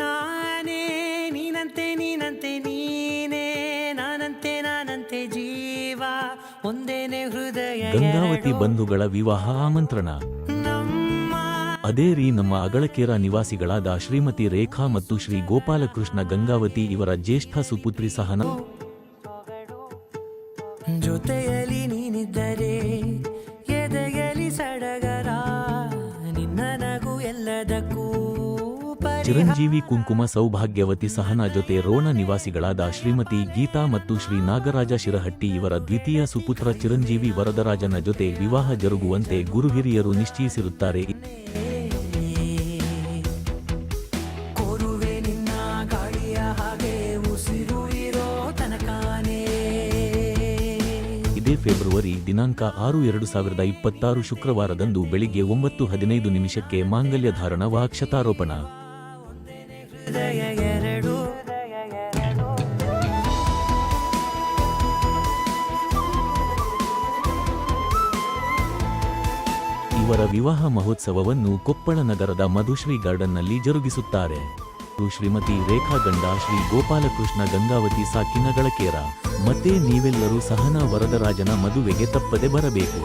ನಾನೇ ನೀನಂತೆ ನೀನಂತೆ ನೀನೇ ನಾನಂತೆ ನಾನಂತೆ ಜೀವ ಒಂದೇನೆ ಹೃದಯ ಗಂಗಾವತಿ ಬಂಧುಗಳ ವಿವಾಹ ಆಮಂತ್ರಣ. ಅದೇ ರೀ ನಮ್ಮ ಅಗಳಕೇರ ನಿವಾಸಿಗಳಾದ ಶ್ರೀಮತಿ ರೇಖಾ ಮತ್ತು ಶ್ರೀ ಗೋಪಾಲಕೃಷ್ಣ ಗಂಗಾವತಿ ಇವರ ಜ್ಯೇಷ್ಠ ಸುಪುತ್ರಿ ಸಹನಾ ಜೊತೆಯಲ್ಲಿ ನೀನಿದ್ದರೆ ಎದೆಯಲ್ಲಿ ಸಡಗರ ನಿನ್ನ ನಗು ಎಲ್ಲದಕ್ಕೂ ಚಿರಂಜೀವಿ ಕುಂಕುಮ ಸೌಭಾಗ್ಯವತಿ ಸಹನಾ ಜೊತೆ ರೋಣ ನಿವಾಸಿಗಳಾದ ಶ್ರೀಮತಿ ಗೀತಾ ಮತ್ತು ಶ್ರೀ ನಾಗರಾಜ ಶಿರಹಟ್ಟಿ ಇವರ ದ್ವಿತೀಯ ಸುಪುತ್ರ ಚಿರಂಜೀವಿ ವರದರಾಜನ ಜೊತೆ ವಿವಾಹ ಜರುಗುವಂತೆ ಗುರು ಹಿರಿಯರು ನಿಶ್ಚಯಿಸಿರುತ್ತಾರೆ. ಇದೇ ಫೆಬ್ರವರಿ ದಿನಾಂಕ 6/2/2026 ಶುಕ್ರವಾರದಂದು ಬೆಳಿಗ್ಗೆ 9:15 ಮಾಂಗಲ್ಯ ಧಾರಣ ಅಕ್ಷತಾರೋಪಣ. ಇವರ ವಿವಾಹ ಮಹೋತ್ಸವವನ್ನು ಕೊಪ್ಪಳ ನಗರದ ಮಧುಶ್ರೀ ಗಾರ್ಡನ್ನಲ್ಲಿ ಜರುಗಿಸುತ್ತಾರೆ. ಶ್ರೀಮತಿ ರೇಖಾ ಗಂಡ ಶ್ರೀ ಗೋಪಾಲಕೃಷ್ಣ ಗಂಗಾವತಿ ಸಾಕಿನ ಗಳಕೇರ. ಮತ್ತೆ ನೀವೆಲ್ಲರೂ ಸಹನಾ ವರದರಾಜನ ಮದುವೆಗೆ ತಪ್ಪದೆ ಬರಬೇಕು.